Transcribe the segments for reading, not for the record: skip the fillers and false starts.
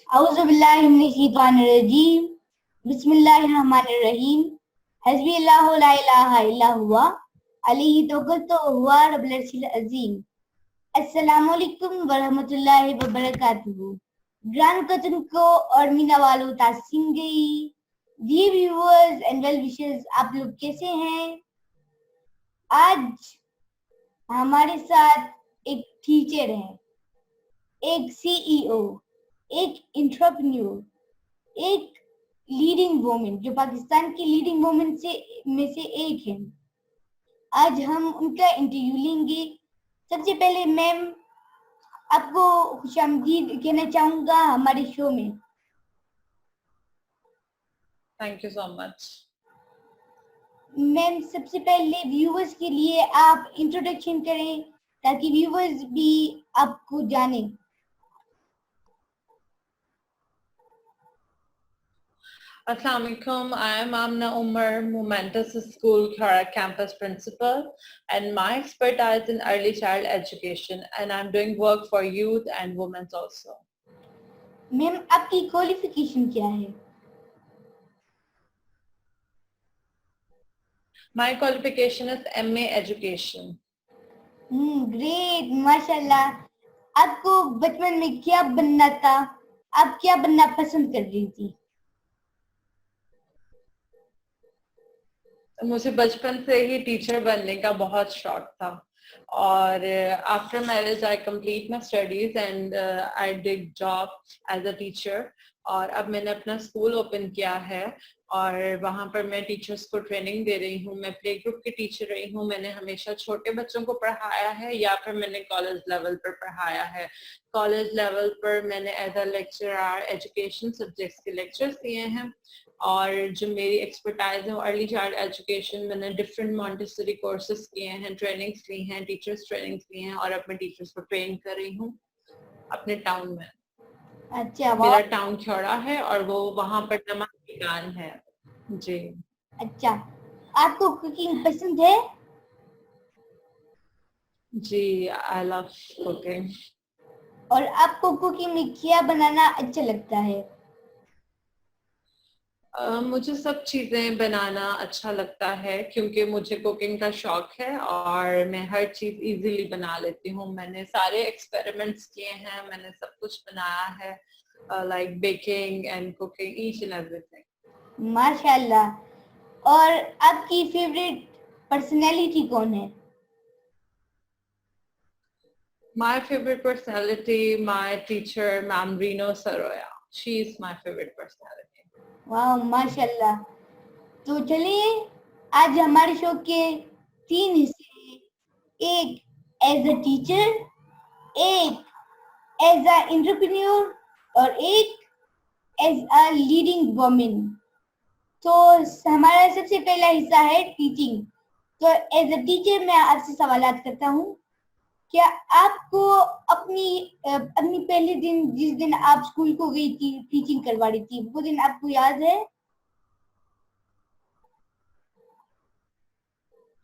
औज़ुबिल्लाहिमिनश्शैतानिर्रजीम बिस्मिल्लाहिर्रहमानिर्रहीम हस्बुल्लाहु ला इलाहा इल्ला हुवा अलैहि तवक्कलतु व हुवा रब्बुल अर्शिल अज़ीम। अस्सलामु अलैकुम व रहमतुल्लाहि व बरकातुहू। ग्रांड कज़न को और मीना वालों तासीम गई। Dear viewers and well wishers, आप लोग कैसे हैं? आज हमारे साथ एक टीचर है, एक सीईओ, एक एंटरप्रेन्योर, एक लीडिंग वुमेन जो पाकिस्तान की लीडिंग वुमेन में से एक है। आज हम उनका इंटरव्यू लेंगे। सबसे पहले मैम, आपको खुशामदीद कहना चाहूंगा हमारे शो में। Thank you so much. Ma'am, सबसे पहले व्यूअर्स के लिए आप इंट्रोडक्शन करें ताकि व्यूअर्स भी आपको जाने। Assalamu alaikum. I am Amna Umar, Momentous School Khara campus principal, and my expertise in early child education, and I'm doing work for youth and women also. Ma'am, आपकी qualification क्या है? My qualification is MA Education. Great, माशाल्लाह। आपको बचपन में क्या बनना था? आप क्या बनना पसंद कर रही थी? मुझे बचपन से ही टीचर बनने का बहुत शौक था और after marriage I complete my studies and I did job as a teacher और अब मैंने अपना स्कूल ओपन किया है और वहाँ पर मैं टीचर्स को ट्रेनिंग दे रही हूँ। मैं प्ले ग्रुप की टीचर रही हूँ। मैंने हमेशा छोटे बच्चों को पढ़ाया है या फिर मैंने कॉलेज लेवल पर पढ़ाया है। कॉलेज लेवल पर मैंने as a lecturer education subjects के लेक्चर्स दिए हैं और जो मेरी एक्सपर्टाइज है वो अर्ली चाइल्ड एजुकेशन। मैंने डिफरेंट मॉन्टेसरी कोर्सेज किए हैं, ट्रेनिंग्स ली हैं, टीचर्स ट्रेनिंग्स ली हैं और अब मैं टीचर्स को ट्रेन कर रही हूँ अपने टाउन में। अच्छा, मेरा टाउन खौड़ा है और वो वहाँ पर नमाज़ है। जी। अच्छा, आपको कुकिंग पसंद है? जी, आई लव कुकिंग। और आपको कुकिंग में क्या बनाना अच्छा लगता है? मुझे सब चीजें बनाना अच्छा लगता है क्योंकि मुझे कुकिंग का शौक है और मैं हर चीज इजीली बना लेती हूँ। मैंने सारे एक्सपेरिमेंट्स किए हैं, मैंने सब कुछ बनाया है, like baking and cooking, each and everything. माशाल्लाह। और आपकी फेवरेट पर्सनैलिटी कौन है? My favorite personality, my teacher, Ma'am Reno Saroya. She is my favorite personality. वाह, माशाल्लाह। तो चलिए, आज हमारे शो के 3 हिस्से हैं। एक एज अ टीचर, एक एज अ एंटरप्रेन्योर और एक एज अ लीडिंग वुमेन। तो हमारा सबसे पहला हिस्सा है टीचिंग। तो एज अ टीचर मैं आपसे सवालात करता हूँ। क्या आपको अपनी पहले दिन, जिस दिन आप स्कूल को गई थी, टीचिंग करवा रही थी, वो दिन आपको याद है?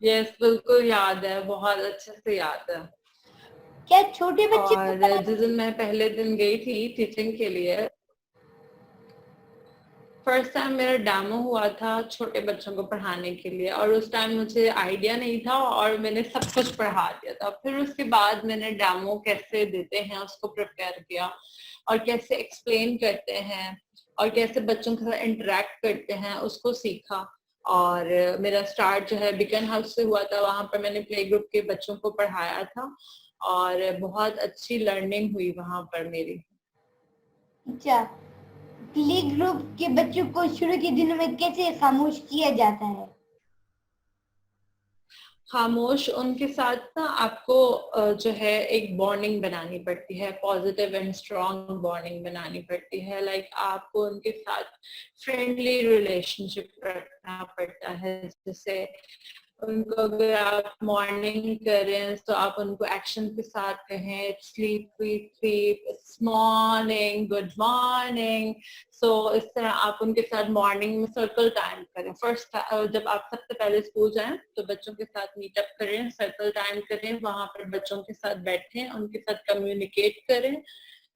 यस, बिल्कुल याद है, बहुत अच्छे से याद है। क्या छोटे बच्चे को और जिस दिन मैं पहले दिन गई थी टीचिंग के लिए, फर्स्ट टाइम मेरा डेमो हुआ था छोटे बच्चों को पढ़ाने के लिए और उस टाइम मुझे आइडिया नहीं था और मैंने सब कुछ पढ़ा दिया था। फिर उसके बाद मैंने डेमो कैसे देते हैं उसको प्रिपेयर किया और कैसे एक्सप्लेन करते हैं और कैसे बच्चों के साथ इंटरेक्ट करते हैं उसको सीखा। और मेरा स्टार्ट जो है बिकन हाउस से हुआ था, वहां पर मैंने प्ले ग्रुप के बच्चों को पढ़ाया था और बहुत अच्छी लर्निंग हुई वहां पर मेरी। अच्छा, प्ले ग्रुप के बच्चों को शुरू के दिनों में कैसे खामोश किया जाता है? खामोश उनके साथ ना आपको जो है एक बॉन्डिंग बनानी पड़ती है, पॉजिटिव एंड स्ट्रॉन्ग बॉन्डिंग बनानी पड़ती है। लाइक आपको उनके साथ फ्रेंडली रिलेशनशिप रखना पड़ता है। जैसे उनको अगर आप मॉर्निंग करें तो आप उनको एक्शन के साथ कहें, sleep sweet sleep, it's morning, good morning. So इस तरह आप उनके साथ मॉर्निंग में सर्कल टाइम करें। फर्स्ट जब आप सबसे पहले स्कूल जाएं तो बच्चों के साथ मीटअप करें, सर्कल टाइम करें, वहां पर बच्चों के साथ बैठें, उनके साथ कम्युनिकेट करें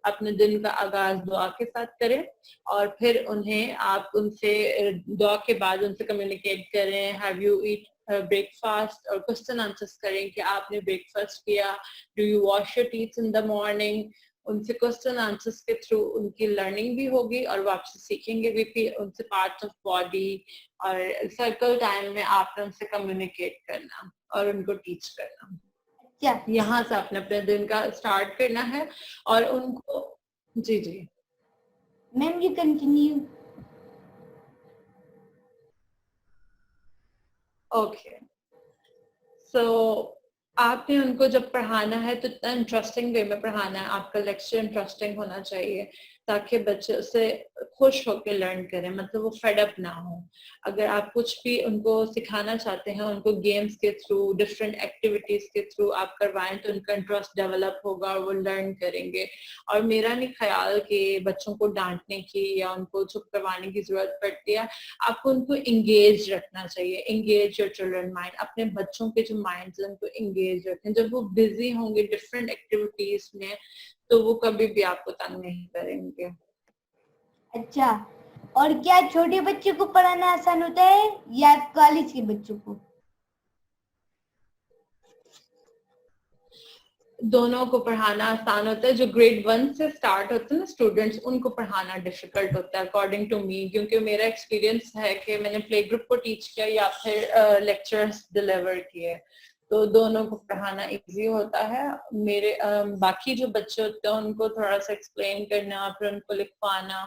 अपने दिन का आगाज दुआ के साथ करें और फिर उन्हें आप उनसे दुआ के बाद उनसे कम्युनिकेट करें, हैव यू ईट ब्रेकफास्ट, और क्वेश्चन आंसर्स करें कि आपने ब्रेकफास्ट किया, do you wash your teeth in the morning. उनसे क्वेश्चन आंसर्स के थ्रू उनकी लर्निंग भी होगी और वो आपसे सीखेंगे भी, फिर उनसे पार्ट्स ऑफ बॉडी और सर्कल टाइम में आपने उनसे कम्युनिकेट करना और उनको टीच करना। अच्छा यहाँ से आपने अपने दिन का स्टार्ट करना है और उनको जी जी मैम, यू कंटिन्यू। ओके। सो आपने उनको जब पढ़ाना है तो इतना इंटरेस्टिंग वे में पढ़ाना है, आपका लेक्चर इंटरेस्टिंग होना चाहिए ताकि बच्चे उससे खुश होकर लर्न करें, मतलब वो फेड अप ना हो। अगर आप कुछ भी उनको सिखाना चाहते हैं, उनको गेम्स के थ्रू, डिफरेंट एक्टिविटीज के थ्रू आप करवाएं तो उनका इंटरेस्ट डेवलप होगा और वो लर्न करेंगे। और मेरा नहीं ख्याल कि बच्चों को डांटने की या उनको चुप करवाने की जरूरत पड़ती है, आपको उनको इंगेज रखना चाहिए। इंगेज योर चिल्ड्रन माइंड, अपने बच्चों के जो माइंड है उनको इंगेज रखें। जब वो बिजी होंगे डिफरेंट एक्टिविटीज में तो वो कभी भी आपको तंग नहीं करेंगे। अच्छा, और क्या छोटे बच्चों को पढ़ाना आसान होता है या कॉलेज के बच्चों को? दोनों को पढ़ाना आसान होता है। जो ग्रेड 1 से स्टार्ट होते हैं ना स्टूडेंट्स, उनको पढ़ाना डिफिकल्ट होता है अकॉर्डिंग टू मी, क्योंकि मेरा एक्सपीरियंस है कि मैंने प्ले ग्रुप को टीच किया या फिर लेक्चर्स डिलीवर किए, तो दोनों को पढ़ाना इजी होता है। मेरे बाकी जो बच्चे होते हैं उनको थोड़ा सा एक्सप्लेन करना, फिर उनको लिखवाना,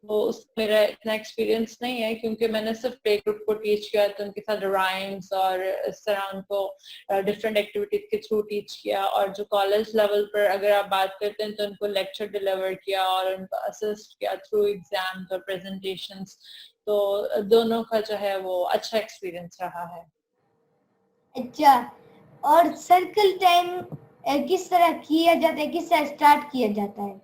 वो उस मेरा इतना एक्सपीरियंस नहीं है, क्योंकि मैंने सिर्फ प्ले ग्रुप को टीच किया तो उनके साथ राइम्स और इस तरह उनको डिफरेंट एक्टिविटीज के थ्रू टीच किया। और जो कॉलेज लेवल पर अगर आप बात करते हैं तो उनको लेक्चर डिलीवर किया और उनको असिस्ट किया थ्रू एग्जाम्स और प्रेजेंटेशंस। तो दोनों का जो है वो अच्छा एक्सपीरियंस रहा है। अच्छा, और सर्कल टाइम किस तरह किया जाता है, किस तरह स्टार्ट किया जाता है?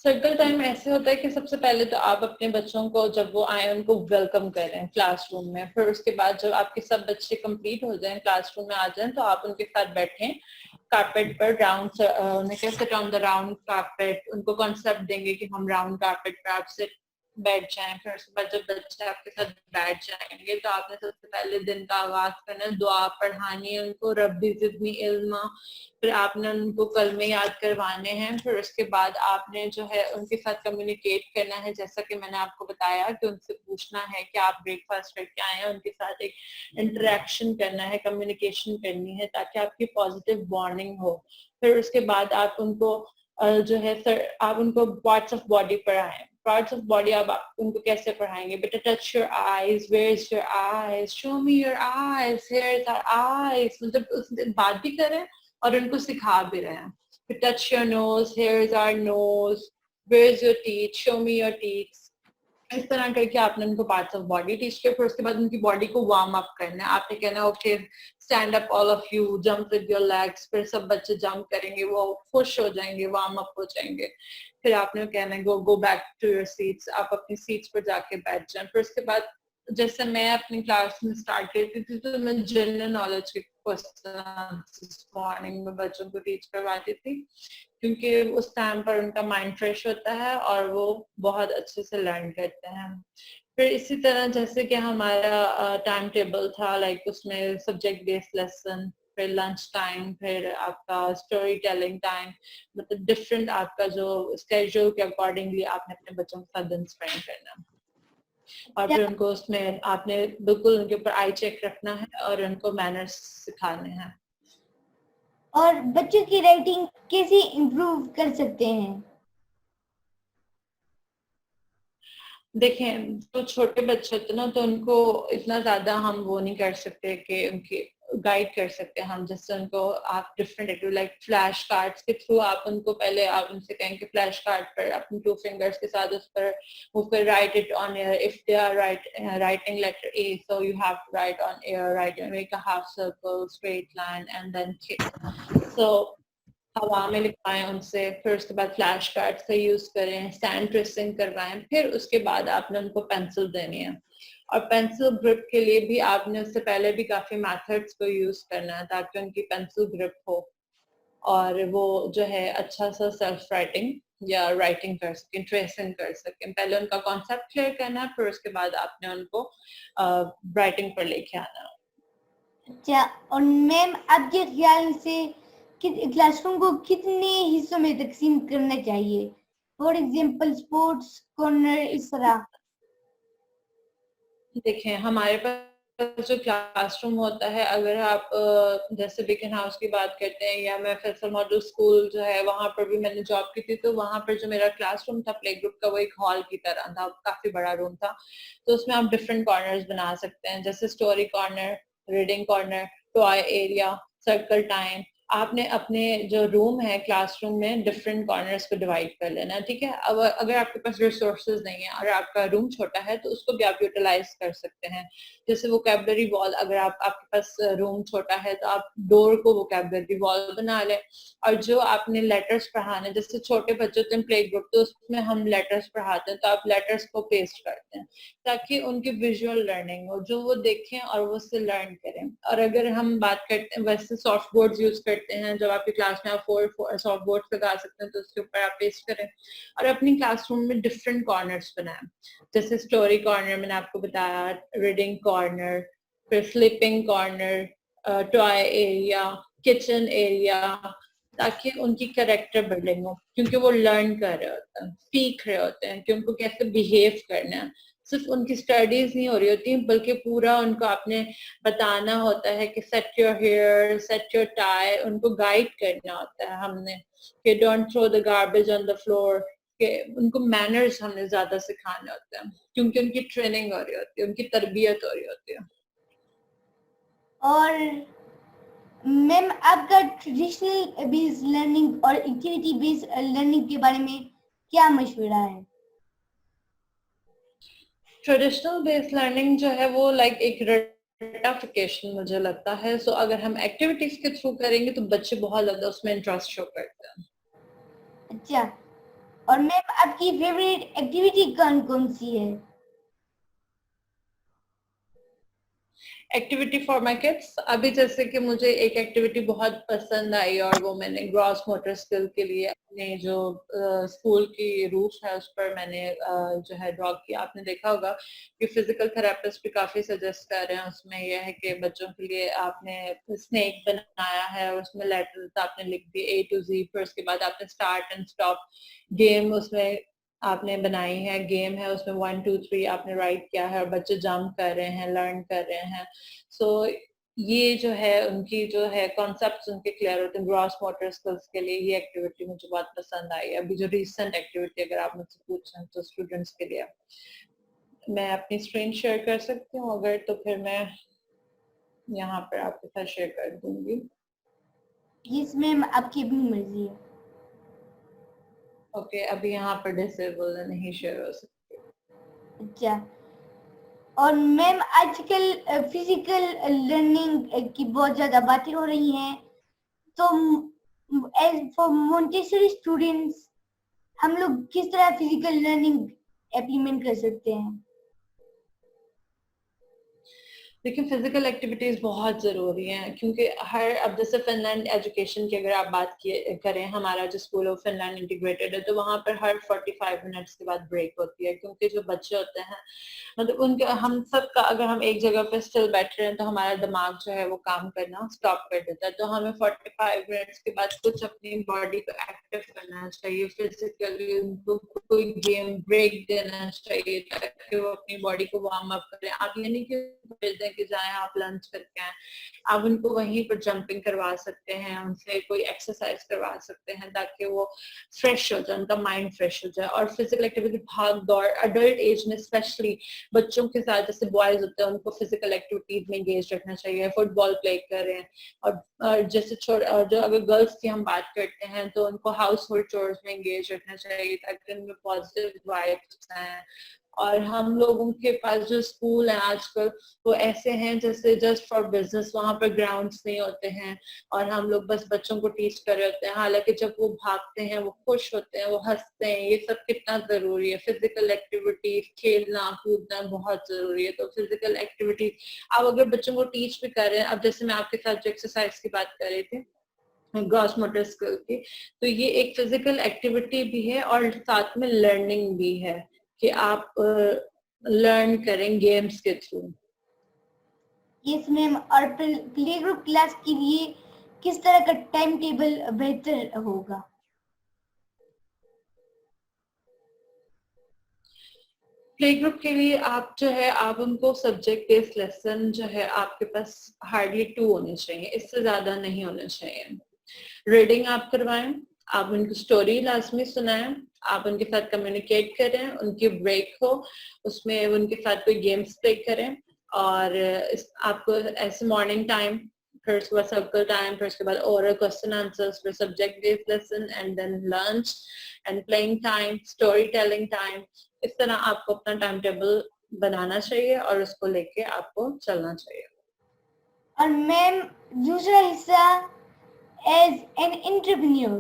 सर्कल टाइम ऐसे होता है कि सबसे पहले तो आप अपने बच्चों को जब वो आए उनको वेलकम करें क्लासरूम में। फिर उसके बाद जब आपके सब बच्चे कंप्लीट हो जाएं, क्लासरूम में आ जाएं, तो आप उनके साथ बैठें कारपेट पर राउंड, उन्हें कैसे राउंड द राउंड कारपेट, उनको कॉन्सेप्ट देंगे कि हम राउंड कारपेट पर आपसे बैठ जाएं। फिर उसके बाद जब बच्चे आपके साथ बैठ जाएंगे तो आपने सबसे पहले दिन का आगाज करना है, दुआ पढ़ानी है उनको, रब्बी ज़िदनी इल्मा। फिर आपने उनको कलमे याद करवाने हैं। फिर उसके बाद आपने जो है उनके साथ कम्युनिकेट करना है, जैसा कि मैंने आपको बताया कि उनसे पूछना है कि आप ब्रेकफास्ट करके आए हैं, उनके साथ एक इंटरेक्शन करना है, कम्युनिकेशन करनी है ताकि आपकी पॉजिटिव बॉन्डिंग हो। फिर उसके बाद आप उनको जो है सर आप उनको पार्ट्स ऑफ बॉडी पढ़ाएं। पार्ट्स ऑफ बॉडी आप उनको कैसे पढ़ाएंगे? बेटा touch your eyes, where is your eyes, show me your eyes, here is our eyes, मतलब उस बात भी करें और उनको सिखा भी रहे हैं। फिर touch your nose, here is our nose, where is your teeth, show me your teeth. इस तरह करके आपने उनको पार्ट्स ऑफ बॉडी टीच किया। फिर उसके बाद उनकी बॉडी को वार्म अप करना है। आपने कहना okay stand up all of you, jump with your legs. फिर सब बच्चे जंप करेंगे, वो खुश हो जाएंगे, वार्म अप हो जाएंगे। फिर आपने कहना है go back to your seats, आप अपनी सीट्स पर जाके बैठ जाएं। फिर उसके बाद जैसे मैं अपनी क्लास में स्टार्ट करती थी तो मैं जनरल नॉलेज के क्वेश्चन मॉर्निंग में बच्चों को टीच करवाती थी, क्योंकि उस टाइम पर उनका माइंड फ्रेश होता है और वो बहुत अच्छे से लर्न करते हैं। फिर इसी तरह जैसे कि हमारा टाइम टेबल था, लाइक उसमें सब्जेक्ट बेस्ड लेसन, फिर लंच टाइम, फिर आपका स्टोरी टेलिंग टाइम, मतलब डिफरेंट आपका जो स्केड्यूल के अकॉर्डिंगली आपने अपने बच्चों के साथ दिन स्पेंड करना। और फिर उनको उसमें आपने बिल्कुल उनके ऊपर आई चेक रखना है और उनको मैनर्स सिखाने हैं। और बच्चों की राइटिंग कैसे इम्प्रूव कर सकते हैं? देखें तो छोटे बच्चे होते ना तो उनको इतना ज्यादा हम वो नहीं कर सकते कि उनकी गाइड कर सकते हम। जैसे उनको आप different activity like flash cards के थ्रू आप उनको पहले आप उनसे कहें कि फ्लैश कार्ड पर अपने 2 फिंगर्स के साथ उस पर वो फिर write it on air, if they are writing letter A so you have to write on air, right make a half circle, straight line and then kick. So हवा में लिखवाएं उनसे। फिर उसके बाद फ्लैश कार्ड्स का यूज करें, sand tracing करवाएं। फिर उसके बाद आपने उनको पेंसिल देनी है, और पेंसिल ग्रिप के लिए भी आपने उससे पहले भी काफी मेथड्स को यूज करना है ताकि उनकी पेंसिल ग्रिप हो। और वो जो है अच्छा सा सेल्फ राइटिंग या राइटिंग कर सकें, ट्रेसिंग कर सकें। पहले उनका कॉन्सेप्ट क्लियर करना है, फिर उसके बाद आपने उनको राइटिंग पर लेके आना है। अच्छा, और मैम आपके ख्याल से क्लासरूम को कितने हिस्सों में तकसीम करना चाहिए? फॉर एग्जाम्पल स्पोर्ट्स कॉर्नर, इस तरह। देखें, हमारे पास जो क्लासरूम होता है, अगर आप जैसे बिकन हाउस की बात करते हैं, या मैं फैसल मॉडल स्कूल जो है वहां पर भी मैंने जॉब की थी, तो वहां पर जो मेरा क्लासरूम था प्ले ग्रुप का, वो एक हॉल की तरह था, काफी बड़ा रूम था। तो उसमें आप डिफरेंट कॉर्नर्स बना सकते हैं, जैसे story corner, reading corner, toy area, circle time. आपने अपने जो रूम है क्लासरूम में डिफरेंट कॉर्नर्स को डिवाइड कर लेना है, ठीक है। अब अगर आपके पास रिसोर्सेज नहीं है और आपका रूम छोटा है, तो उसको भी आप यूटिलाइज कर सकते हैं। जैसे वोकैबुलरी वॉल, अगर आपके पास रूम छोटा है तो आप डोर को वोकैबुलरी वॉल बना लें। और जो आपने लेटर्स पढ़ाने, जैसे छोटे बच्चों के प्ले ग्रुप, तो उसमें हम लेटर्स पढ़ाते हैं, तो आप लेटर्स को पेस्ट करते हैं ताकि उनकी विजुअल लर्निंग हो, जो वो देखें और वो उससे लर्न करें। और अगर हम बात करते हैं, वैसे सॉफ्ट बोर्ड यूज करते हैं, जब आपकी क्लास में आप 4 सॉफ्ट बोर्ड लगा सकते हैं, तो उसके ऊपर आप पेस्ट करें। और अपनी क्लासरूम में डिफरेंट कॉर्नर्स बनाएं, जैसे स्टोरी कॉर्नर मैंने आपको बताया, रीडिंग कॉर्नर, फिर sleeping corner, toy area, kitchen area, ताकि उनकी कैरेक्टर बिल्डिंग हो, क्योंकि वो लर्न कर रहे होते हैं, सीख रहे होते हैं कि उनको कैसे बिहेव करना है। सिर्फ उनकी स्टडीज नहीं हो रही होती, बल्कि पूरा उनको आपने बताना होता है कि set your hair, set your tie, उनको गाइड करना होता है हमने कि don't throw the garbage on the floor, कि उनको मैनर्स हमने ज्यादा सिखाने होते हैं, क्योंकि उनकी ट्रेनिंग हो रही होती है, उनकी तरबियत हो रही होती है। और मैम आपका ट्रेडिशनल बेस्ड लर्निंग और एक्टिविटी बेस्ड लर्निंग के बारे में क्या मशवरा है? ट्रेडिशनल बेस्ड लर्निंग जो है वो लाइक एक रटाफिकेशन मुझे लगता है। सो अगर हम एक्टिविटीज के थ्रू करेंगे तो बच्चे बहुत ज्यादा उसमें इंटरेस्ट शो करते हैं। अच्छा, और मैम आपकी फेवरेट एक्टिविटी कौन कौन सी है? एक्टिविटी फॉर माई किड्स, अभी जैसे कि मुझे एक एक्टिविटी बहुत पसंद आई, और वो मैंने ग्रॉस मोटर स्किल के लिए अपने जो स्कूल की रूफ है उस पर मैंने जो है ड्रॉ किया। आपने देखा होगा कि फिजिकल थेरेपिस्ट भी काफी सजेस्ट कर रहे हैं। उसमें यह है कि बच्चों के लिए आपने स्नेक बनाया है, उसमें लेटर्स आपने लिख दिए A to Z, फिर उसके बाद आपने स्टार्ट एंड स्टॉप गेम उसमें आपने बनाई है, गेम है उसमें 1 2 3 आपने राइट किया है, और बच्चे जंप कर रहे हैं, लर्न कर रहे हैं। सो ये जो है उनकी जो है कॉन्सेप्ट्स उनके क्लियर होते हैं। ग्रॉस मोटर स्किल्स के लिए ये एक्टिविटी मुझे बहुत पसंद आई। अभी जो रिसेंट एक्टिविटी अगर आप मुझसे पूछें तो स्टूडेंट्स के लिए, मैं अपनी स्क्रीन शेयर कर सकती हूँ अगर, तो फिर मैं यहाँ पर आपके साथ शेयर कर दूंगी। यस मैम, आपकी अपनी मर्जी है। ओके, अभी यहाँ पर डिसेबल नहीं शेयर हो सकती। अच्छा, और मैम आजकल फिजिकल लर्निंग की बहुत ज्यादा बातें हो रही हैं, तो एज फॉर मोंटेसरी स्टूडेंट्स हम लोग किस तरह फिजिकल लर्निंग इम्प्लीमेंट कर सकते हैं? देखिए, फिजिकल एक्टिविटीज बहुत जरूरी हैं, क्योंकि हर, अब जैसे फिनलैंड एजुकेशन की अगर आप बात करें, हमारा जो स्कूल ऑफ फिनलैंड इंटीग्रेटेड है, तो वहाँ पर हर 45 मिनट्स के बाद ब्रेक होती है, क्योंकि जो बच्चे होते हैं, मतलब उनके, हम सब का अगर हम एक जगह पे स्टिल बैठे रहे तो हमारा दिमाग जो है वो काम करना स्टॉप कर देता है। तो हमें 45 मिनट्स के बाद कुछ अपनी बॉडी को एक्टिव करना चाहिए, फिजिकली उनको कोई गेम ब्रेक देना चाहिए ताकि वो अपनी बॉडी को वार्म अप करें। आप ये नहीं कि कि जाए आप लंच करके आए, आप उनको वहीं पर जंपिंग करवा सकते हैं, उनसे कोई एक्सरसाइज करवा सकते हैं ताकि वो फ्रेश हो जाए, उनका माइंड फ्रेश हो जाए। और फिजिकल एक्टिविटी, भाग दौड़, अडल्ट एज में स्पेशली बच्चों के साथ, जैसे बॉयज होते हैं उनको फिजिकल एक्टिविटीज में एंगेज रखना चाहिए, फुटबॉल प्ले करें। और जैसे जो अगर गर्ल्स की हम बात करते हैं तो उनको हाउस होल्ड चोर्स में एंगेज रखना चाहिए ताकि उनमें पॉजिटिव वाइब्स आए। और हम लोगों के पास जो स्कूल है आजकल वो ऐसे हैं जैसे जस्ट फॉर बिजनेस, वहां पर ग्राउंड्स नहीं होते हैं और हम लोग बस बच्चों को टीच कर रहे होते हैं। हालांकि जब वो भागते हैं, वो खुश होते हैं, वो हंसते हैं, ये सब कितना जरूरी है। फिजिकल एक्टिविटी, खेलना कूदना बहुत जरूरी है। तो फिजिकल एक्टिविटी आप अगर बच्चों को टीच भी कर रहे हैं, अब जैसे मैं आपके साथ जो एक्सरसाइज की बात कर रही थी, ग्रॉस मोटर स्किल की। तो ये एक फिजिकल एक्टिविटी भी है और साथ में लर्निंग भी है कि आप लर्न करें गेम्स के थ्रू। यस मैम, और प्ले ग्रुप क्लास के लिए किस तरह का टाइम टेबल बेहतर होगा? प्ले ग्रुप के लिए आप जो है आप उनको सब्जेक्ट बेस्ड लेसन जो है आपके पास हार्डली 2 होने चाहिए, इससे ज्यादा नहीं होने चाहिए। रीडिंग आप करवाएं, आप उनको स्टोरी लाजमी सुनाएं, आप उनके साथ कम्युनिकेट करें, उनकी ब्रेक हो उसमें उनके साथ कोई गेम्स प्ले करें। और आपको ऐसे मॉर्निंग टाइम, फिर उसके बाद सर्कल टाइम, फिर उसके बाद ओरल क्वेश्चन आंसर्स, फिर subject based lesson and then lunch and playing time, story telling time. इस तरह आपको अपना टाइम टेबल बनाना चाहिए और उसको लेके आपको चलना चाहिए। और मैम दूसरा हिस्सा, एज एन एंटरप्रेन्योर,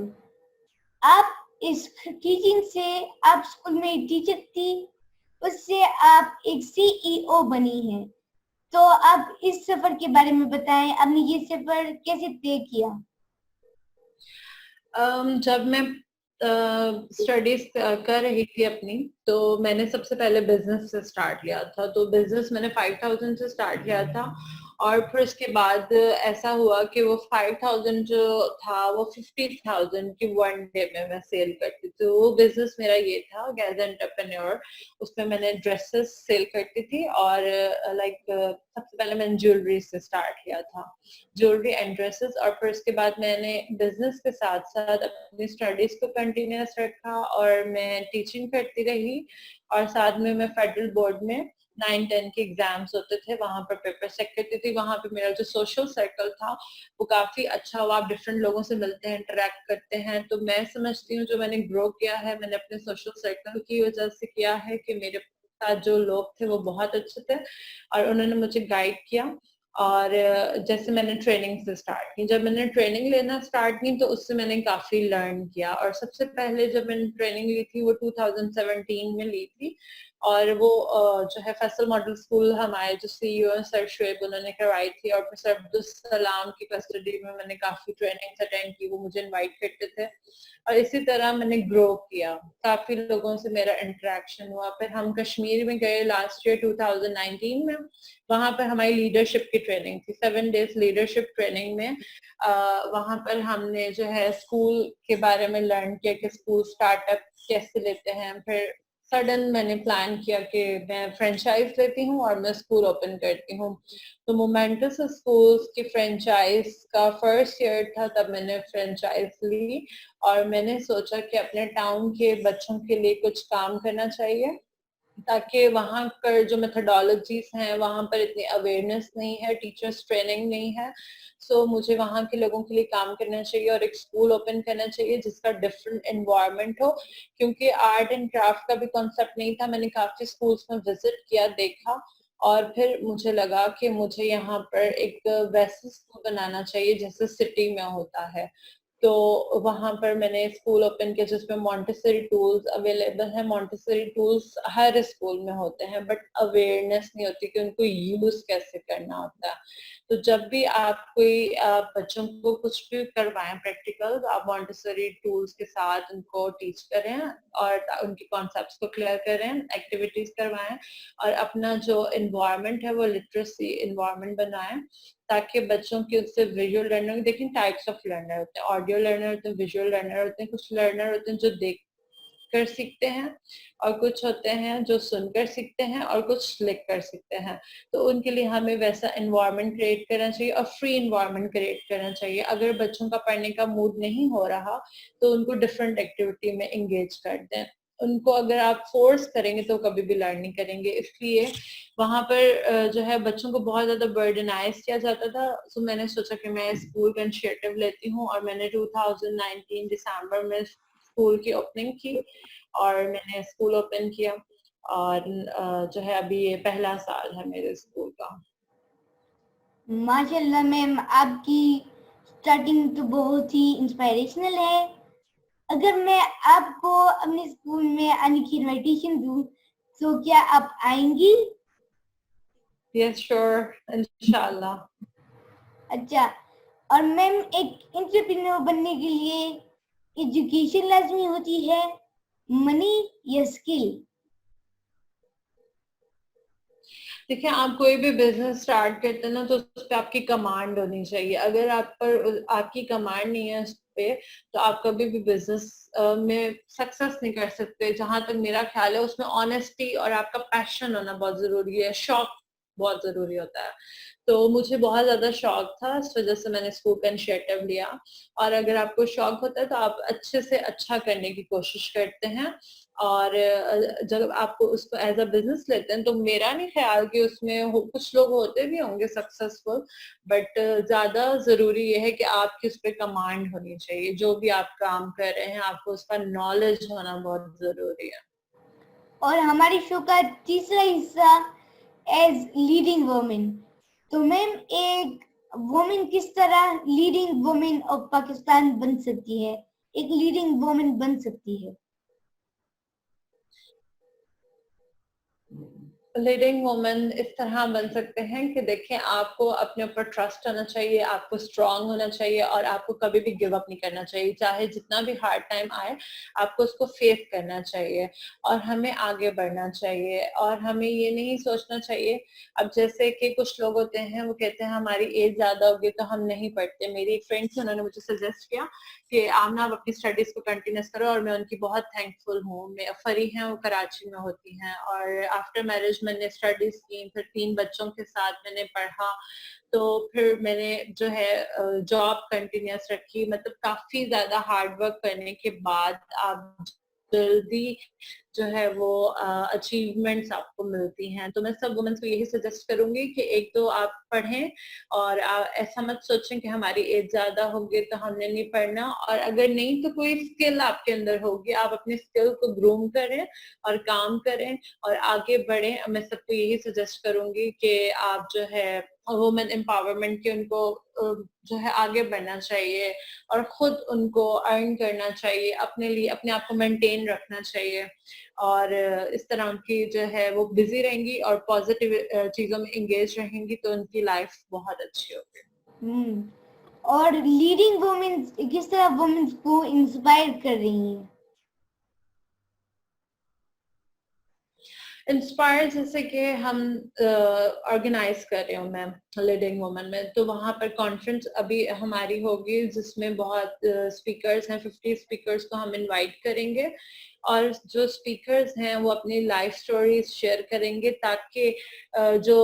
आप इस टीचिंग से, आप स्कूल में टीचर थी, उससे आप एक सीईओ बनी हैं, तो आप इस सफर के बारे में बताएं, आपने ये सफर कैसे तय किया? जब मैं स्टडीज कर रही थी अपनी, तो मैंने सबसे पहले बिजनेस से स्टार्ट किया था। तो बिजनेस मैंने 5000 से स्टार्ट किया था और फिर उसके बाद ऐसा हुआ कि वो 5000 जो था वो 50,000 की 1 डे में मैं सेल करती थी। तो वो बिजनेस मेरा ये था एज एंटरप्रेन्योर। उसमें मैंने ड्रेसेस सेल करती थी और सबसे पहले मैंने ज्वेलरी से स्टार्ट किया था, ज्वेलरी एंड ड्रेसेस। और फिर उसके बाद मैंने बिजनेस के साथ साथ अपनी स्टडीज को कंटिन्यूअस रखा और मैं टीचिंग करती रही। और साथ में मैं फेडरल बोर्ड में 9-10 के एग्जाम्स होते थे, वहां पर पेपर चेक करती थी। वहां पे मेरा जो सोशल सर्कल था वो काफी अच्छा हुआ। आप डिफरेंट लोगों से मिलते हैं, इंटरेक्ट करते हैं। तो मैं समझती हूँ जो मैंने ग्रो किया है मैंने अपने सोशल सर्कल की वजह से किया है कि मेरे साथ जो लोग थे वो बहुत अच्छे थे और उन्होंने मुझे गाइड किया। और जैसे मैंने ट्रेनिंग से स्टार्ट की, जब मैंने ट्रेनिंग लेना स्टार्ट की तो उससे मैंने काफी लर्न किया। और सबसे पहले जब मैंने ट्रेनिंग ली थी वो 2017 में ली थी और वो जो है फैसल मॉडल स्कूल हमारे जो सीईओ सर शुएब उन्होंने करवाई थी। और फिर सर अब्दुल सलाम की कस्टडी में मैंने काफी ट्रेनिंग अटेंड की, वो मुझे इनवाइट करते थे और इसी तरह मैंने ग्रो किया। काफी लोगों से मेरा इंटरेक्शन हुआ। फिर हम कश्मीर में गए लास्ट ईयर 2019 में, वहां पर हमारी लीडरशिप की ट्रेनिंग थी, 7 डेज लीडरशिप ट्रेनिंग में। वहां पर हमने जो है स्कूल के बारे में लर्न किया कि स्कूल स्टार्टअप कैसे लेते हैं। फिर सडन मैंने प्लान किया कि मैं फ्रेंचाइज लेती हूँ और मैं स्कूल ओपन करती हूँ। तो मोमेंटस स्कूल्स की फ्रेंचाइज का फर्स्ट ईयर था, तब मैंने फ्रेंचाइज ली और मैंने सोचा कि अपने टाउन के बच्चों के लिए कुछ काम करना चाहिए ताकि वहाँ पर जो मेथोडोलॉजीज हैं वहाँ पर इतनी अवेयरनेस नहीं है, टीचर्स ट्रेनिंग नहीं है। सो मुझे वहाँ के लोगों के लिए काम करना चाहिए और एक स्कूल ओपन करना चाहिए जिसका डिफरेंट एनवायरनमेंट हो, क्योंकि आर्ट एंड क्राफ्ट का भी कॉन्सेप्ट नहीं था। मैंने काफी स्कूल्स में विजिट किया, देखा और फिर मुझे लगा कि मुझे यहाँ पर एक वैसे स्कूल बनाना चाहिए जैसे सिटी में होता है। तो वहां पर मैंने स्कूल ओपन किया जिसमें मॉन्टेसरी टूल्स अवेलेबल है। मॉन्टेसरी टूल्स हर स्कूल में होते हैं बट अवेयरनेस नहीं होती कि उनको यूज कैसे करना होता है। तो जब भी आप कोई बच्चों को कुछ भी करवाएं प्रैक्टिकल, आप मॉन्टेसरी टूल्स के साथ उनको टीच करें और उनके कॉन्सेप्ट्स को क्लियर करें, एक्टिविटीज करवाएं और अपना जो इन्वायरमेंट है वो लिटरेसी इन्वायरमेंट बनाएं ताकि बच्चों की उससे विजुअल लर्नर, देखिए टाइप्स ऑफ लर्नर होते हैं, ऑडियो लर्नर होते हैं, विजुअल लर्नर होते हैं। कुछ लर्नर होते हैं जो देख कर सीखते हैं और कुछ होते हैं जो सुनकर सीखते हैं और कुछ लिख कर सीखते हैं। तो उनके लिए हमें वैसा एनवायरनमेंट क्रिएट करना चाहिए और फ्री एनवायरनमेंट क्रिएट करना चाहिए। अगर बच्चों का पढ़ने का मूड नहीं हो रहा तो उनको डिफरेंट एक्टिविटी में एंगेज कर दें। उनको अगर आप फोर्स करेंगे तो कभी भी लर्न नहीं करेंगे। इसलिए वहां पर जो है बच्चों को बहुत ज्यादा बर्डनाइज किया जाता था। तो मैंने सोचा कि मैं स्कूल का इनिशिएटिव लेती हूँ और मैंने 2019 दिसंबर में स्कूल की ओपनिंग की और मैंने स्कूल ओपन किया और जो है अभी ये पहला साल है मेरे स्कूल का। माशाल्लाह मैम, आपकी स्टार्टिंग तो बहुत ही इंस्पिरेशनल है। अगर मैं आपको अपने स्कूल में आने की इनविटेशन दूं तो क्या आप आएंगी? यस श्योर, इंशाल्लाह। अच्छा, और मैम एक एंटरप्रेन्योर बनने के लिए एजुकेशन लाजमी होती है, मनी या स्किल? देखिए, आप कोई भी बिजनेस स्टार्ट करते हैं ना, तो उस पे आपकी कमांड होनी चाहिए। अगर आप पर आपकी कमांड नहीं है उस पे, तो आप कभी भी बिजनेस में सक्सेस नहीं कर सकते। जहां तक मेरा ख्याल है, उसमें ऑनेस्टी और आपका पैशन होना बहुत जरूरी है, शौक बहुत जरूरी होता है। तो मुझे बहुत ज्यादा शौक था, इस वजह से मैंने इसको इनिशिएटिव लिया। और अगर आपको शौक होता है तो आप अच्छे से अच्छा करने की कोशिश करते हैं। और जब आप उसको एज अ बिजनेस लेते हैं, तो मेरा नहीं ख्याल कि उसमें कुछ लोग होते भी होंगे सक्सेसफुल, बट ज्यादा जरूरी ये है कि आपकी उस पर कमांड होनी चाहिए। जो भी आप काम कर रहे हैं, आपको उसका नॉलेज होना बहुत जरूरी है। और हमारी शो का तीसरा हिस्सा एज लीडिंग वुमेन। तो मैम एक वुमेन किस तरह लीडिंग वुमेन ऑफ पाकिस्तान बन सकती है, एक लीडिंग वुमेन बन सकती है? लीडिंग वुमन इस तरह बन सकते हैं कि देखें, आपको अपने ऊपर ट्रस्ट होना चाहिए, आपको स्ट्रांग होना चाहिए और आपको कभी भी गिव अप नहीं करना चाहिए। चाहे जितना भी हार्ड टाइम आए, आपको उसको फेस करना चाहिए और हमें आगे बढ़ना चाहिए। और हमें ये नहीं सोचना चाहिए, अब जैसे कि कुछ लोग होते हैं, वो कहते हैं हमारी एज ज्यादा होगी तो हम नहीं पढ़ते। मेरी एक फ्रेंड थी, उन्होंने मुझे सजेस्ट किया कि आमना आप अपनी स्टडीज को कंटिन्यूस करो, और मैं उनकी बहुत थैंकफुल हूँ। फरी हैं, वो कराची में होती हैं, और आफ्टर मैरिज मैंने स्टडीज की, फिर 3 बच्चों के साथ मैंने पढ़ा। तो फिर मैंने जो है जॉब कंटिन्यूस रखी। मतलब काफी ज्यादा हार्ड वर्क करने के बाद आप जल्दी जो है वो अचीवमेंट्स आपको मिलती हैं। तो मैं सब वुमेन्स को यही सजेस्ट करूंगी कि एक तो आप पढ़ें, और ऐसा मत सोचें कि हमारी एज ज्यादा होगी तो हमने नहीं पढ़ना। और अगर नहीं तो कोई स्किल आपके अंदर होगी, आप अपने स्किल को ग्रूम करें और काम करें और आगे बढ़ें। मैं सबको यही सजेस्ट करूंगी कि आप जो है वुमेन एम्पावरमेंट के उनको जो है आगे बढ़ना चाहिए, और खुद उनको अर्न करना चाहिए, अपने लिए अपने आप को मेंटेन रखना चाहिए। और इस तरह की जो है वो बिजी रहेंगी और पॉजिटिव चीजों में एंगेज रहेंगी, तो उनकी लाइफ बहुत अच्छी होगी। और लीडिंग वुमेन किस तरह वुमेन को इंस्पायर कर रही हैं? इंस्पायर जैसे कि हम ऑर्गेनाइज कर रहे हूँ मैम लीडिंग वुमन में, तो वहां पर कॉन्फ्रेंस अभी हमारी होगी, जिसमें बहुत स्पीकर्स हैं। 50 स्पीकर्स को हम इनवाइट करेंगे, और जो स्पीकर्स हैं वो अपनी लाइफ स्टोरीज शेयर करेंगे, ताकि जो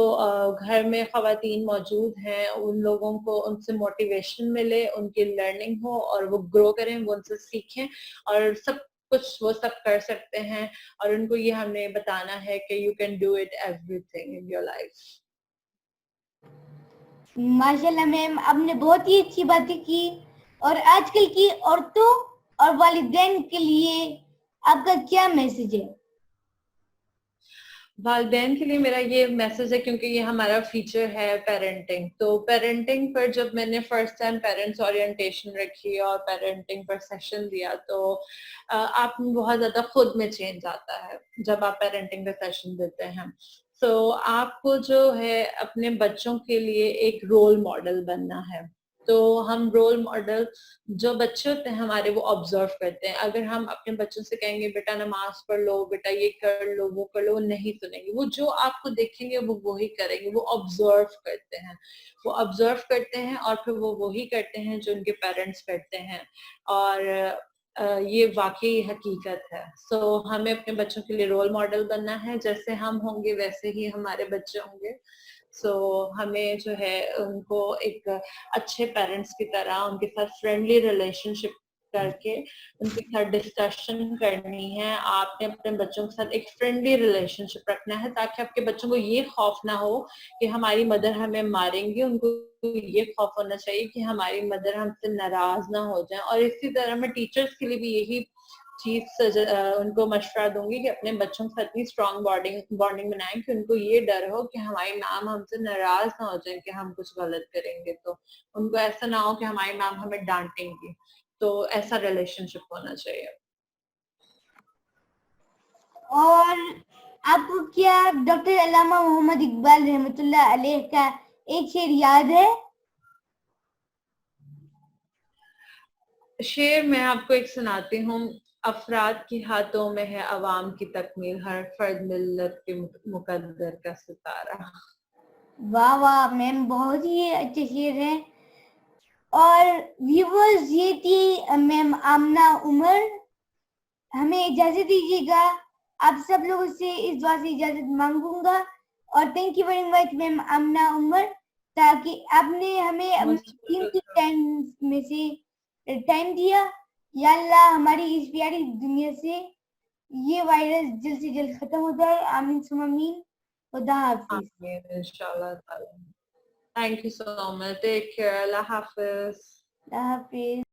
घर में खवातीन मौजूद हैं उन लोगों को उनसे मोटिवेशन मिले, उनकी लर्निंग हो और वो ग्रो करें, वो उनसे सीखें, और सब कुछ वो सब कर सकते हैं। और उनको ये हमने बताना है कि you can do it everything in your life. माशाल्लाह मैम, आपने बहुत ही अच्छी बातें की। और आजकल की औरतों और वालिदैन के लिए आपका क्या मैसेज है? वालिदैन के लिए मेरा ये मैसेज है, क्योंकि ये हमारा फीचर है पेरेंटिंग। तो पेरेंटिंग पर जब मैंने फर्स्ट टाइम पेरेंट्स ओरिएंटेशन रखी और पेरेंटिंग पर सेशन दिया, तो आप में बहुत ज्यादा खुद में चेंज आता है जब आप पेरेंटिंग पर सेशन देते हैं। तो आपको जो है अपने बच्चों के लिए एक रोल मॉडल बनना है। तो हम रोल मॉडल, जो बच्चे होते हैं हमारे, वो ऑब्जर्व करते हैं। अगर हम अपने बच्चों से कहेंगे बेटा नमाज पढ़ लो, बेटा ये कर लो, वो कर लो, वो नहीं सुनेंगे। वो जो आपको देखेंगे वो वही करेंगे। वो ऑब्जर्व करते हैं, वो ऑब्जर्व करते हैं और फिर वो वही करते हैं जो उनके पेरेंट्स करते हैं। और ये वाकई हकीकत है। सो हमें अपने बच्चों के लिए रोल मॉडल बनना है। जैसे हम होंगे वैसे ही हमारे बच्चे होंगे। सो हमें जो है उनको एक अच्छे पेरेंट्स की तरह उनके साथ फ्रेंडली रिलेशनशिप करके उनके साथ डिस्कशन करनी है। आपने अपने बच्चों के साथ एक फ्रेंडली रिलेशनशिप रखना है, ताकि आपके बच्चों को ये खौफ ना हो कि हमारी मदर हमें मारेंगी। उनको ये खौफ होना चाहिए कि हमारी मदर हमसे नाराज ना हो जाए। और इसी तरह मैं टीचर्स के लिए भी यही चीज उनको मशवरा दूंगी कि अपने बच्चों के साथ इतनी स्ट्रॉन्ग बॉन्डिंग बनाएं कि उनको ये डर हो कि हमारी मैम हमसे नाराज ना हो जाए कि हम कुछ गलत करेंगे। तो उनको ऐसा ना हो कि हमारी मैम हमें डांटेंगी। तो ऐसा रिलेशनशिप होना चाहिए। और आपको क्या डॉक्टर अल्लामा मोहम्मद इकबाल रहमतुल्लाह अलैह का एक शेर याद है? शेर मैं आपको एक सुनाती हूँ। अफराद के हाथों में है अवाम की तकमील, हर फर्द मिल्लत के मुकद्दर का सितारा। वाह वाह मैम, बहुत ही अच्छे शेर हैं। और व्यूवर्स, ये थी मैम आमना उमर। हमें इजाजत दीजिएगा, आप सब लोगों से इस दुआ से इजाजत मांगूंगा। और thank you very much ma'am Amna Umar, ताकि आपने हमें अपने कीमती टाइम में से टाइम दिया। या अल्लाह, हमारी इस प्यारी दुनिया से ये वायरस जल्द से जल्द खत्म हो जाए। आमीन सुम्मा आमीन। खुदा हाफिज। आमीन इंशाल्लाह ताला। Thank you so much. Take care. Allah Hafiz. Allah Hafiz.